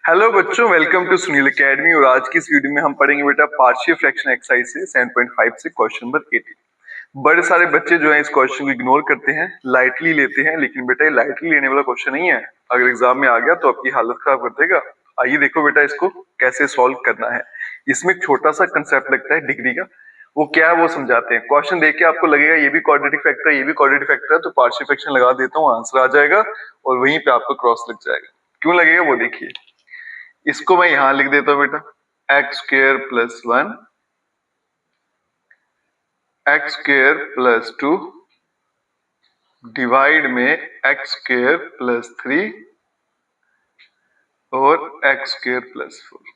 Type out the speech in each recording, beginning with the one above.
Hello बच्चों, welcome to Sunil academy. और आज की इस वीडियो में हम पढ़ेंगे बेटा पार्शियल फ्रैक्शन एक्सरसाइज से 7.5 से क्वेश्चन नंबर 18। बड़े सारे बच्चे जो है इस क्वेश्चन को इग्नोर करते हैं, लाइटली लेते हैं, लेकिन बेटा ये लाइटली लेने वाला क्वेश्चन नहीं है। अगर एग्जाम में आ गया तो आपकी हालत खराब कर देगा। आइए देखो बेटा इसको कैसे सॉल्व करना है। इसमें एक छोटा सा कंसेप्ट लगता है डिग्री का, वो क्या है वो समझाते हैं। क्वेश्चन देख के आपको लगेगा ये भी क्वाड्रेटिक फैक्टर है, ये भी क्वाड्रेटिक फैक्टर है, तो पार्शियल फ्रैक्शन लगा देता हूँ, आंसर आ जाएगा और वहीं पे आपको क्रॉस लग जाएगा। क्यों लगेगा वो देखिए। इसको मैं यहां लिख देता हूं बेटा x square plus 1 x square plus 2 divide में एक्स स्क्र प्लस 3 और x square plus 4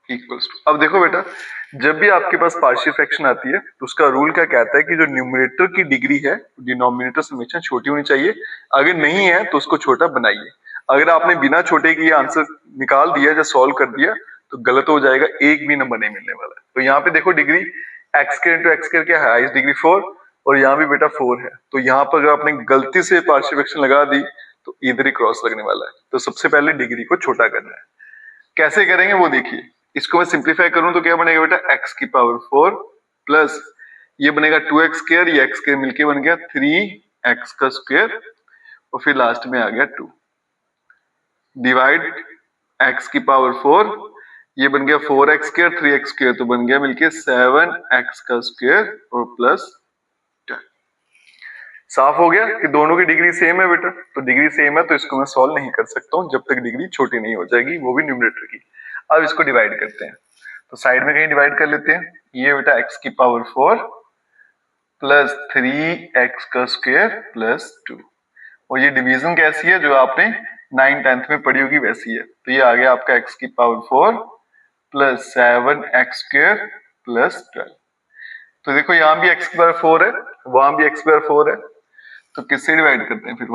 equals to. अब देखो बेटा, जब भी आपके पास पार्शियल फ्रैक्शन आती है तो उसका रूल क्या कहता है कि जो न्यूमरेटर की डिग्री है डिनोमिनेटर से हमेशा छोटी होनी चाहिए। अगर नहीं है तो उसको छोटा बनाइए। अगर आपने बिना छोटे की आंसर निकाल दिया या सॉल्व कर दिया तो गलत हो जाएगा, एक भी नंबर नहीं मिलने वाला है। तो यहाँ पे देखो degree x square into x square क्या है, हाईएस्ट डिग्री 4 और यहाँ भी बेटा 4 है। तो यहाँ पर अगर आपने गलती से पार्शियल फ्रैक्शन लगा दी तो इधर ही क्रॉस लगने वाला है। तो सबसे पहले डिग्री को छोटा करना है। कैसे करेंगे वो देखिए। इसको मैं सिंप्लीफाई करूं तो क्या बनेगा बेटा एक्स की पावर 4 प्लस ये बनेगा 2x स्क्वायर, ये x स्क्वायर मिलके बन गया 3x का स्क्वायर और फिर लास्ट में आ गया 2 डिवाइड x की पावर 4, ये बन गया 4x स्क्वायर 3x स्क्वायर तो बन गया मिलके 7x का स्क्वायर और प्लस 10। साफ हो गया कि दोनों की डिग्री सेम है बेटा। तो डिग्री सेम है तो इसको मैं सॉल्व नहीं कर सकता हूं जब तक डिग्री छोटी नहीं हो जाएगी, वो भी न्यूमरेटर की। अब इसको डिवाइड करते हैं तो साइड में कहीं डिवाइड कर लेते हैं। ये बेटा x की पावर 4 प्लस 3x का स्क्वायर प्लस 2 और ये डिवीजन कैसी है जो आपने 9th-10th में पढ़ी होगी वैसी है। तो ये आ गया आपका x की power 4 plus 7x square plus 12। तो देखो यहाँ भी x की पावर 4 है, वहां भी x की पावर 4 है, तो किससे डिवाइड करते हैं फिर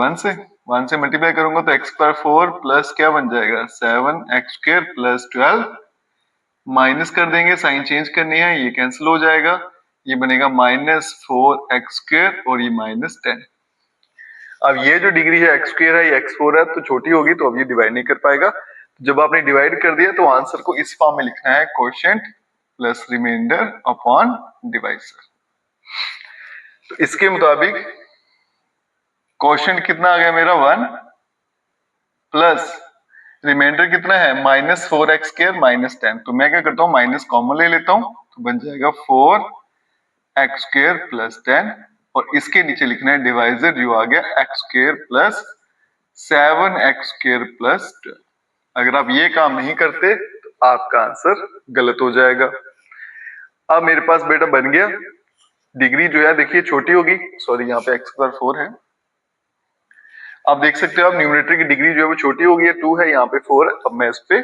1 से मल्टीप्लाई करूंगा तो x पावर 4 प्लस क्या बन जाएगा 7x स्क्वायर प्लस 12, माइनस कर देंगे, साइन चेंज करनी है, ये कैंसिल हो जाएगा, ये बनेगा -4x स्क्वायर और ये -10। अब ये जो डिग्री है x स्क्वायर है, ये x4 है, तो छोटी होगी तो अब ये डिवाइड नहीं कर पाएगा। जब आपने डिवाइड कर दिया तो आंसर को इस फॉर्म में लिखना है, quotient plus remainder upon divisor. तो इसके मुताबिक क्वोशिएंट कितना आ गया मेरा 1 प्लस रिमाइंडर कितना है -4x स्क्वायर -10। तो मैं क्या करता हूँ माइनस कॉमन ले लेता हूँ तो बन जाएगा 4x स्क्वायर प्लस 10 और इसके नीचे लिखना है डिवाइजर जो आ गया x square plus 7x square plus 12। अगर आप ये काम नहीं करते तो आपका आंसर गलत हो जाएगा। अब मेरे पास बेटा बन गया, डिग्री जो है देखिए छोटी होगी, सॉरी यहाँ पे x की पावर 4 है। आप देख सकते हो आप न्यूमरेटर की डिग्री जो है वो छोटी हो गई है, 2 है, यहाँ पे 4 है। अब मैं इस पे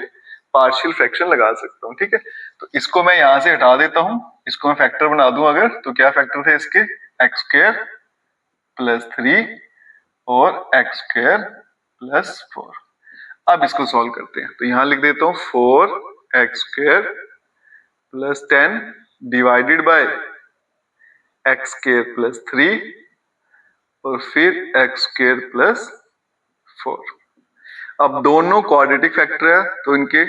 पार्शियल फ्रैक्शन लगा सकता हूँ, ठीक है। तो इसको मैं यहाँ से हटा देता हूँ, इसको मैं फैक्टर बना दूं अगर, तो क्या फैक्टर थे इसके एक्स स्क्वायर प्लस 3 और एक्स स्क्वायर प्लस 4। अब इसको सॉल्व करते हैं तो यहाँ लिख देता हूँ 4x square plus 10 divided by x square plus 3 और फिर एक्स स्क्वायर प्लस 4। अब दोनों क्वाड्रेटिक फैक्टर है तो इनके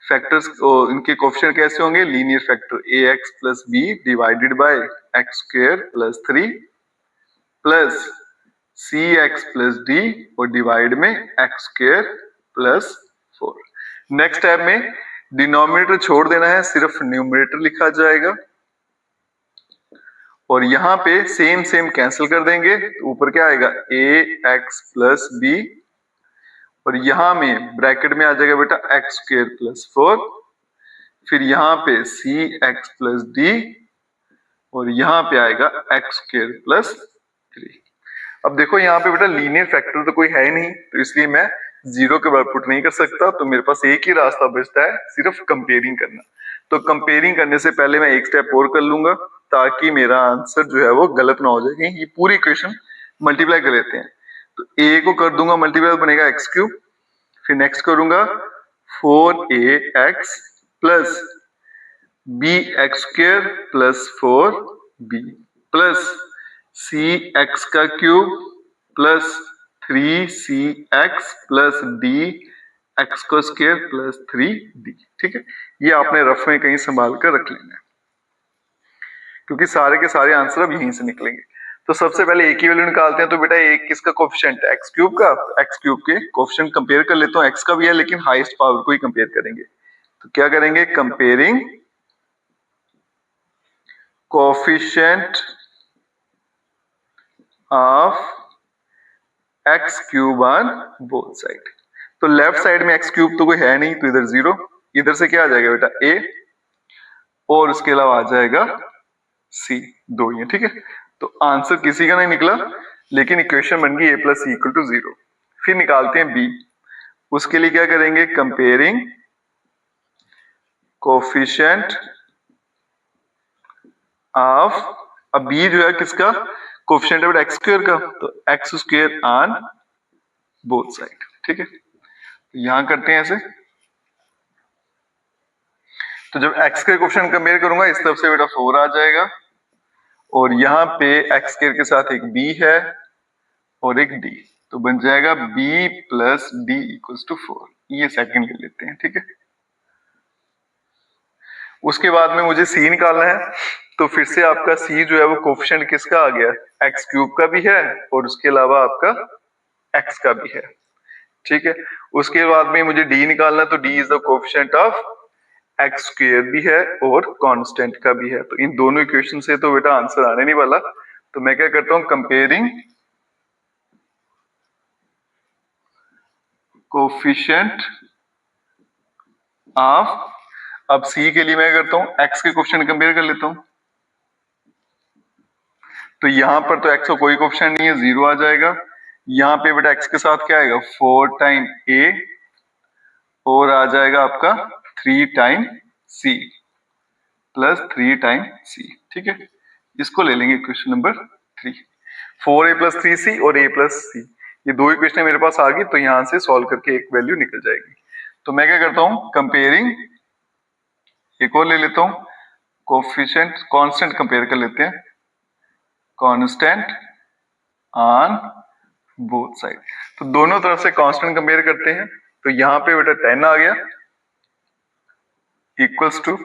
फैक्टर्स इनके कोएफिशिएंट कैसे होंगे, linear factor ax plus b divided by x square plus 3 plus cx plus d और डिवाइड में x square plus 4। Next step में डिनोमिनेटर छोड़ देना है, सिर्फ न्यूमरेटर लिखा जाएगा और यहाँ पे सेम कैंसिल कर देंगे तो ऊपर क्या आएगा ax प्लस b और यहाँ में ब्रैकेट में आ जाएगा बेटा एक्स स्क्वायर प्लस 4, फिर यहाँ पे cx प्लस d और यहाँ पे आएगा एक्स स्क्वायर प्लस 3। अब देखो यहाँ पे बेटा लीनियर फैक्टर तो कोई है ही नहीं, तो इसलिए मैं जीरो के बराबर पुट नहीं कर सकता। तो मेरे पास एक ही रास्ता बचता है, सिर्फ कंपेयरिंग करना। तो कंपेयरिंग करने से पहले मैं एक स्टेप और कर लूंगा ताकि मेरा आंसर जो है वो गलत ना हो जाए। ये पूरी इक्वेशन मल्टीप्लाई कर लेते हैं तो a को कर दूंगा मल्टीप्लाई, बनेगा एक्स क्यूब, फिर नेक्स्ट करूंगा 4ax plus b x square plus 4b plus cx का cube plus 3cx plus d x का स्क्वायर प्लस 3d। ठीक है, ये आपने रफ में कहीं संभाल कर रख लेना है, क्योंकि सारे के सारे आंसर अब यहीं से निकलेंगे। तो सबसे पहले एक की वैल्यू निकालते हैं। तो बेटा एक किसका कोफिशिएंट है, एक्स क्यूब का। एक्स क्यूब के कोफिशिएंट कंपेयर कर लेता हूँ, एक्स का भी है लेकिन हाईएस्ट पावर को ही कंपेयर करेंगे। तो क्या करेंगे, comparing coefficient of x cube on both side. तो लेफ्ट साइड में एक्स क्यूब तो कोई है नहीं, तो इधर 0, इधर से क्या आ जाएगा बेटा a, और उसके अलावा आ जाएगा c, 2 ही है। ठीक है, तो आंसर किसी का नहीं निकला, लेकिन इक्वेशन बन गई a plus c equal to 0। फिर निकालते हैं b। उसके लिए क्या करेंगे, कंपेयरिंग कोफिशिएंट ऑफ, अब b जो है किसका कोफिशिएंट है बेटा, एक्स स्क्वायर का, तो x square on both side. ठीक है, तो यहां करते हैं ऐसे। तो जब x के कोफिशिएंट कंपेयर करूंगा, इस तरफ से बेटा 4 आ जाएगा, और यहाँ पे एक्स स्क्वायर के साथ एक b है और एक d, तो बन जाएगा b plus d equals to 4। ये सेकंड ले लेते हैं। ठीक है, उसके बाद में मुझे c निकालना है। तो फिर से आपका c जो है वो कोफिशिएंट किसका आ गया, एक्स क्यूब का भी है और उसके अलावा आपका x का भी है। ठीक है, उसके बाद में मुझे d निकालना है। तो d is the coefficient of x square भी है और कांस्टेंट का भी है। तो इन दोनों इक्वेशन से तो बेटा आंसर आने नहीं वाला। तो मैं क्या करता हूं, कंपेयरिंग कोफिशिएंट ऑफ, अब c के लिए मैं करता हूं x के कोफिशिएंट कंपेयर कर लेता हूं। तो यहां पर तो x का कोई कोफिशिएंट नहीं है, 0 आ जाएगा। यहां पे बेटा x के साथ क्या आएगा, 4 टाइम a, और आ जाएगा आपका 3 time c plus 3 time c। ठीक है, इसको ले लेंगे equation number 3। 4a plus 3c और a प्लस c, ये दो इक्वेशन मेरे पास आ गई। तो यहां से सॉल्व करके एक वैल्यू निकल जाएगी। तो मैं क्या करता हूं, कंपेयरिंग, एक और ले लेता हूं कोफिशिएंट, कांस्टेंट कंपेयर कर लेते हैं, कांस्टेंट ऑन बोथ साइड। तो दोनों तरफ से कांस्टेंट कंपेयर करते हैं। तो यहां पे बेटा 10 आ गया इक्वल्स टू,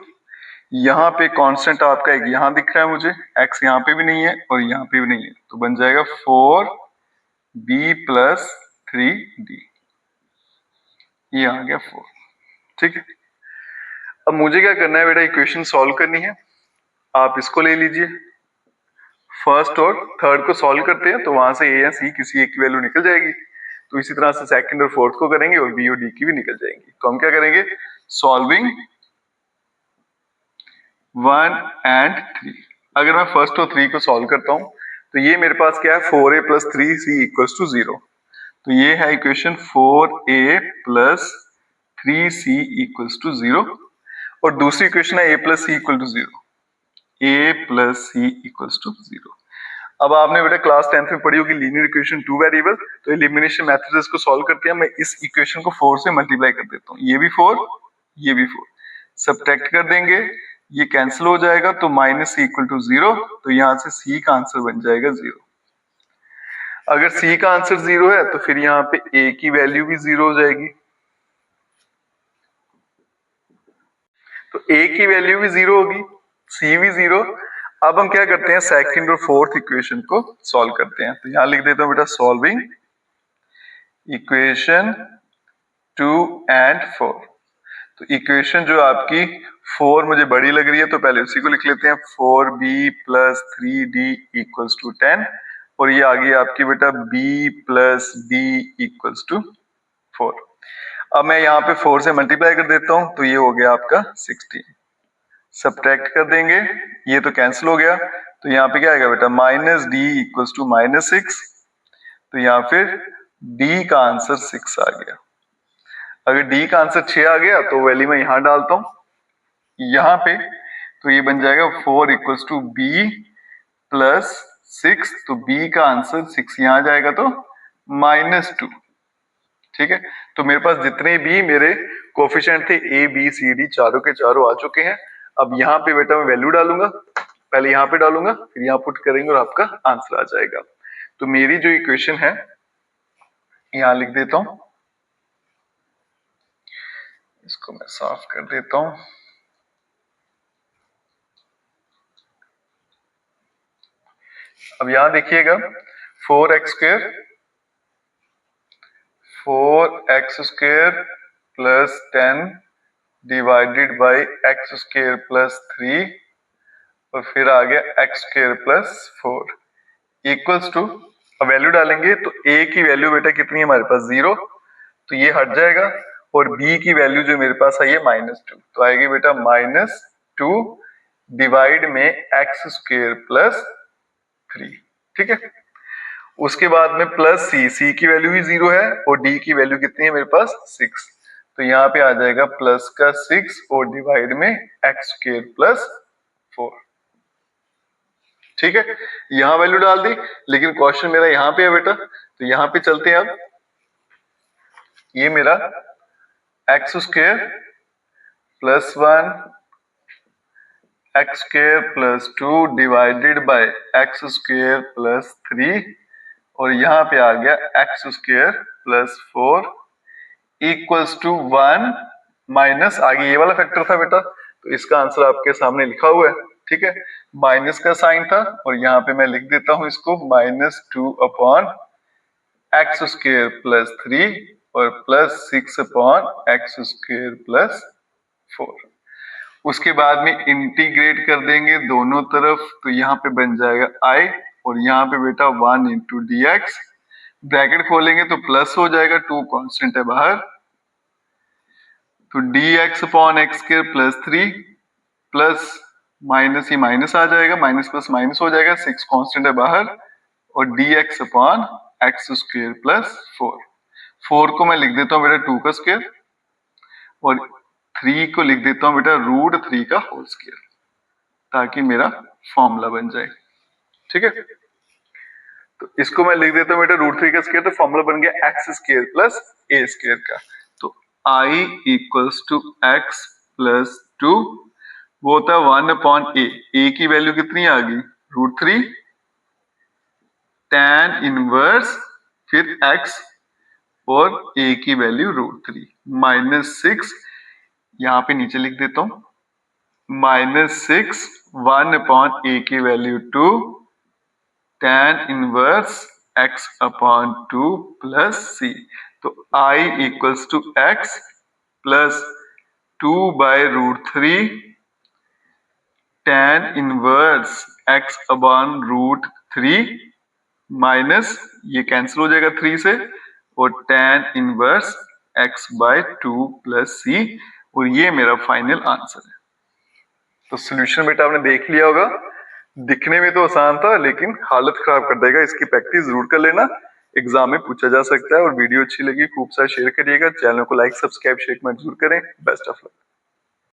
यहाँ पे कांस्टेंट आपका एक यहाँ दिख रहा है मुझे, x यहाँ पे भी नहीं है और यहाँ पे भी नहीं है, तो बन जाएगा 4b प्लस 3d, ये आ गया 4। ठीक है, अब मुझे क्या करना है बेटा, इक्वेशन सॉल्व करनी है। आप इसको ले लीजिए, फर्स्ट और थर्ड को सॉल्व करते हैं, तो वहां से a या c किसी एक की वैल्यू निकल जाएगी। तो इसी तरह से सेकंड और फोर्थ को करेंगे और b और d की भी निकल जाएंगी। तो हम क्या करेंगे, सॉल्विंग 1 एंड 3। अगर मैं फर्स्ट और 3 को सॉल्व करता हूं, तो ये मेरे पास क्या है, 4a plus 3c equals to 0। तो ये है equation 4a plus 3c equals to 0, और दूसरी इक्वेशन है a plus c equal to 0, a plus c equals to 0। अब आपने बेटा क्लास 10th में पढ़ी होगी लीनियर इक्वेशन 2 वेरिएबल, तो एलिमिनेशन मेथड से इसको सॉल्व करते हैं। मैं इस इक्वेशन को 4 से मल्टीप्लाई कर देता हूँ, ये भी 4, ये भी 4, सब्ट्रैक्ट कर देंगे, ये कैंसिल हो जाएगा, तो माइनस सी इक्वल टू 0। तो यहां से c का आंसर बन जाएगा 0। अगर c का आंसर 0 है तो फिर यहाँ पे a की वैल्यू भी 0 हो जाएगी, तो a की वैल्यू भी 0 होगी, c भी 0। अब हम क्या करते हैं, सेकंड और फोर्थ इक्वेशन को सॉल्व करते हैं। तो यहां लिख देता हूं बेटा, सॉल्विंग इक्वेशन 2 एंड 4। तो इक्वेशन जो आपकी 4 मुझे बड़ी लग रही है, तो पहले उसी को लिख लेते हैं, 4b plus 3d equals to 10, और ये आ गई आपकी बेटा b plus d equals to 4। अब मैं यहाँ पे 4 से मल्टीप्लाई कर देता हूं, तो ये हो गया आपका 16, सब्ट्रैक्ट कर देंगे, ये तो कैंसिल हो गया, तो यहाँ पे क्या आएगा बेटा, minus d equals to minus 6। तो यहाँ फिर d का आंसर 6 आ गया। अगर d का आंसर 6 आ गया तो वैल्यू मैं यहां डालता हूं यहां पे, तो ये बन जाएगा 4 इक्वल्स टू b प्लस 6। तो b का आंसर 6 यहां जाएगा, तो -2। ठीक है, तो मेरे पास जितने भी मेरे कोफिशिएंट थे a b c d चारों के चारों आ चुके हैं। अब यहाँ पे बेटा मैं वैल्यू डालूंगा, पहले यहाँ पे डालूंगा, फिर यहाँ पुट करेंगे और आपका आंसर आ जाएगा। तो मेरी जो इक्वेशन है यहां लिख देता हूं, इसको मैं साफ कर देता हूं। अब यहां देखिएगा 4x² plus 10 divided by x² plus 3 और फिर आ गया x² प्लस 4 इक्वल्स टू, अब वैल्यू डालेंगे तो a की वैल्यू बेटा कितनी है हमारे पास 0, तो ये हट जाएगा, और b की वैल्यू जो मेरे पास आई है -2, तो आएगी बेटा -2 डिवाइड में x² प्लस 3। ठीक है, उसके बाद में प्लस c की वैल्यू भी 0 है और d की वैल्यू कितनी है मेरे पास 6, तो यहाँ पे आ जाएगा प्लस का 6 और डिवाइड में x² प्लस 4। ठीक है, यहां वैल्यू डाल दी, लेकिन क्वेश्चन मेरा यहाँ पे है बेटा, तो यहाँ पे चलते हैं। अब ये मेरा x² plus 1 x² plus 2 divided by x² plus 3 और यहाँ पे आ गया x² plus 4 equals to 1 minus, आगे ये वाला फैक्टर था बेटा, तो इसका आंसर आपके सामने लिखा हुआ है। ठीक है, माइनस का साइन था और यहाँ पे मैं लिख देता हूं इसको -2 अपॉन x² प्लस 3 और प्लस 6 अपॉन x² प्लस 4। उसके बाद में इंटीग्रेट कर देंगे दोनों तरफ, तो यहाँ पे बन जाएगा i और यहाँ पे बेटा 1 इंटू dx, ब्रैकेट खोलेंगे तो प्लस हो जाएगा, 2 कांस्टेंट है बाहर, तो dx upon x² plus 3 plus minus, ये माइनस आ जाएगा, माइनस प्लस माइनस हो जाएगा, 6 कांस्टेंट है बाहर, और dx अपॉन x² प्लस 4 को मैं लिख देता हूं बेटा 2 का स्क्वायर और 3 को लिख देता हूं बेटा √3 का होल स्क्वायर, ताकि मेरा फॉर्मूला बन जाए। ठीक है, तो इसको मैं लिख देता हूं बेटा √3 का स्क्वायर, तो फॉर्मूला बन गया x² प्लस a² का, तो i equals to x plus 2, वो होता है 1 अपॉन a की वैल्यू कितनी आ गई √3 tan इनवर्स फिर x और a की वैल्यू √3 -6, यहां पे नीचे लिख देता हूं -6 1 अपॉन a की value 2 tan inverse x upon 2 plus c, तो i equals to x plus 2 by √3 tan inverse x upon √3 minus, ये कैंसिल हो जाएगा 3 से, और tan inverse x by 2 plus c, और ये मेरा फाइनल आंसर है। तो सॉल्यूशन बेटा आपने देख लिया होगा, दिखने में तो आसान था लेकिन हालत खराब कर देगा, इसकी प्रैक्टिस जरूर कर लेना, एग्जाम में पूछा जा सकता है। और वीडियो अच्छी लगी खूब सारा शेयर करिएगा, चैनल को लाइक सब्सक्राइब शेयर जरूर करें। Best of luck.